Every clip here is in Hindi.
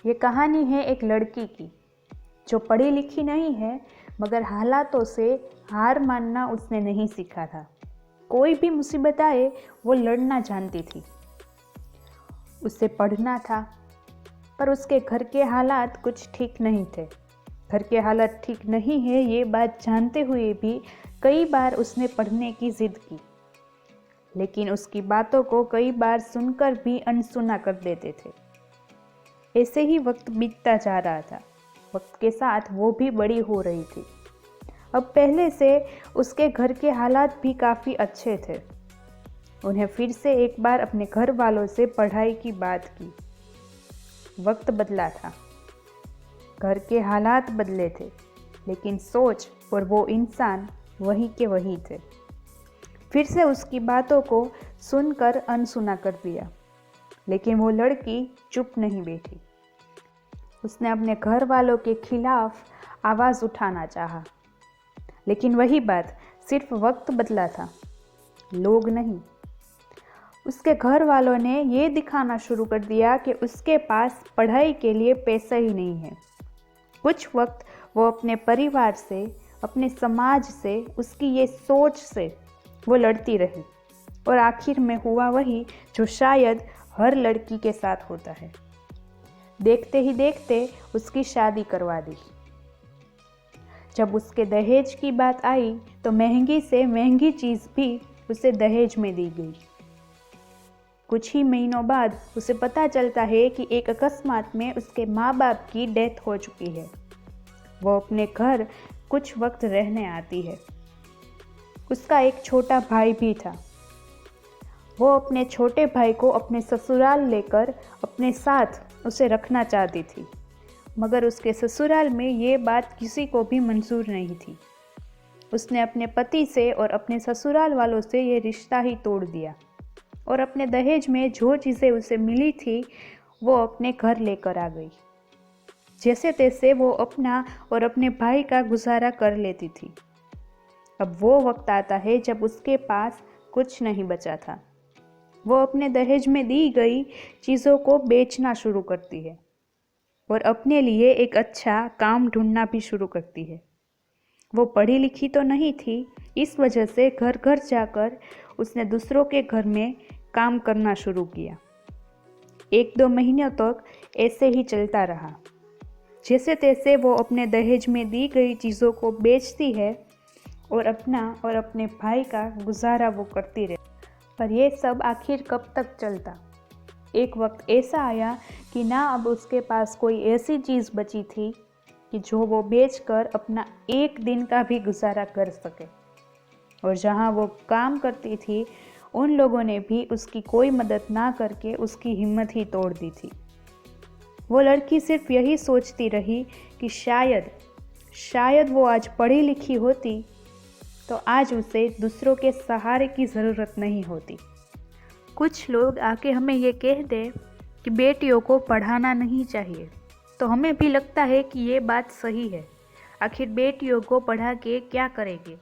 ये कहानी है एक लड़की की जो पढ़ी लिखी नहीं है, मगर हालातों से हार मानना उसने नहीं सीखा था। कोई भी मुसीबत आए वो लड़ना जानती थी। उसे पढ़ना था, पर उसके घर के हालात कुछ ठीक नहीं थे। घर के हालात ठीक नहीं है ये बात जानते हुए भी कई बार उसने पढ़ने की जिद की, लेकिन उसकी बातों को कई बार सुनकर भी अनसुना कर देते थे। ऐसे ही वक्त बीतता जा रहा था। वक्त के साथ वो भी बड़ी हो रही थी। अब पहले से उसके घर के हालात भी काफ़ी अच्छे थे। उन्हें फिर से एक बार अपने घर वालों से पढ़ाई की बात की। वक्त बदला था, घर के हालात बदले थे, लेकिन सोच और वो इंसान वही के वही थे। फिर से उसकी बातों को सुनकर अनसुना कर दिया, लेकिन वो लड़की चुप नहीं बैठी। उसने अपने घर वालों के खिलाफ आवाज़ उठाना चाहा, लेकिन वही बात, सिर्फ वक्त बदला था, लोग नहीं। उसके घर वालों ने ये दिखाना शुरू कर दिया कि उसके पास पढ़ाई के लिए पैसा ही नहीं है। कुछ वक्त वो अपने परिवार से, अपने समाज से, उसकी ये सोच से वो लड़ती रही, और आखिर में हुआ वही जो शायद हर लड़की के साथ होता है। देखते ही देखते उसकी शादी करवा दी। जब उसके दहेज की बात आई तो महंगी से महंगी चीज़ भी उसे दहेज में दी गई। कुछ ही महीनों बाद उसे पता चलता है कि एक अकस्मात में उसके माँ बाप की डेथ हो चुकी है। वो अपने घर कुछ वक्त रहने आती है। उसका एक छोटा भाई भी था। वो अपने छोटे भाई को अपने ससुराल लेकर अपने साथ उसे रखना चाहती थी, मगर उसके ससुराल में ये बात किसी को भी मंजूर नहीं थी। उसने अपने पति से और अपने ससुराल वालों से ये रिश्ता ही तोड़ दिया, और अपने दहेज में जो चीज़ें उसे मिली थी वो अपने घर लेकर आ गई। जैसे तैसे वो अपना और अपने भाई का गुजारा कर लेती थी। अब वो वक्त आता है जब उसके पास कुछ नहीं बचा था। वो अपने दहेज में दी गई चीज़ों को बेचना शुरू करती है और अपने लिए एक अच्छा काम ढूंढना भी शुरू करती है। वो पढ़ी लिखी तो नहीं थी, इस वजह से घर घर जाकर उसने दूसरों के घर में काम करना शुरू किया। 1-2 महीनों तक ऐसे ही चलता रहा। जैसे तैसे वो अपने दहेज में दी गई चीज़ों को बेचती है और अपना और अपने भाई का गुजारा वो करती रही। पर यह सब आखिर कब तक चलता? एक वक्त ऐसा आया कि ना अब उसके पास कोई ऐसी चीज़ बची थी कि जो वो बेचकर अपना एक दिन का भी गुजारा कर सके, और जहाँ वो काम करती थी उन लोगों ने भी उसकी कोई मदद ना करके उसकी हिम्मत ही तोड़ दी थी। वो लड़की सिर्फ यही सोचती रही कि शायद वो आज पढ़ी लिखी होती तो आज उसे दूसरों के सहारे की ज़रूरत नहीं होती। कुछ लोग आके हमें ये कह दे कि बेटियों को पढ़ाना नहीं चाहिए, तो हमें भी लगता है कि ये बात सही है। आखिर बेटियों को पढ़ा के क्या करेंगे?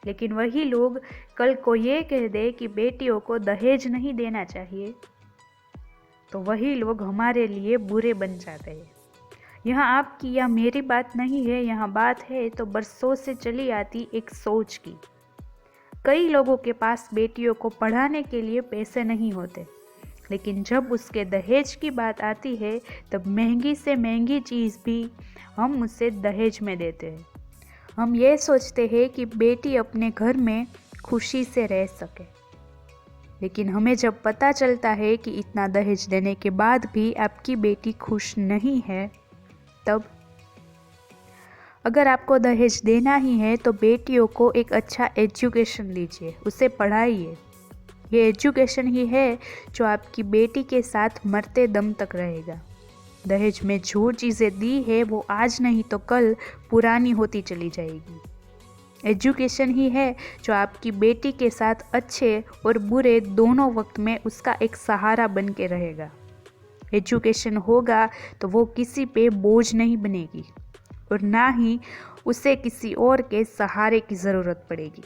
लेकिन वही लोग कल को ये कह दे कि बेटियों को दहेज नहीं देना चाहिए, तो वही लोग हमारे लिए बुरे बन जाते हैं। यहाँ आपकी या मेरी बात नहीं है, यहाँ बात है तो बरसों से चली आती एक सोच की। कई लोगों के पास बेटियों को पढ़ाने के लिए पैसे नहीं होते, लेकिन जब उसके दहेज की बात आती है तब महंगी से महंगी चीज़ भी हम उसे दहेज में देते हैं। हम ये सोचते हैं कि बेटी अपने घर में खुशी से रह सके, लेकिन हमें जब पता चलता है कि इतना दहेज देने के बाद भी आपकी बेटी खुश नहीं है, तब अगर आपको दहेज देना ही है तो बेटियों को एक अच्छा एजुकेशन दीजिए, उसे पढ़ाइए। ये एजुकेशन ही है जो आपकी बेटी के साथ मरते दम तक रहेगा। दहेज में जो चीज़ें दी है वो आज नहीं तो कल पुरानी होती चली जाएगी। एजुकेशन ही है जो आपकी बेटी के साथ अच्छे और बुरे दोनों वक्त में उसका एक सहारा बन के रहेगा। एजुकेशन होगा तो वो किसी पे बोझ नहीं बनेगी और ना ही उसे किसी और के सहारे की ज़रूरत पड़ेगी।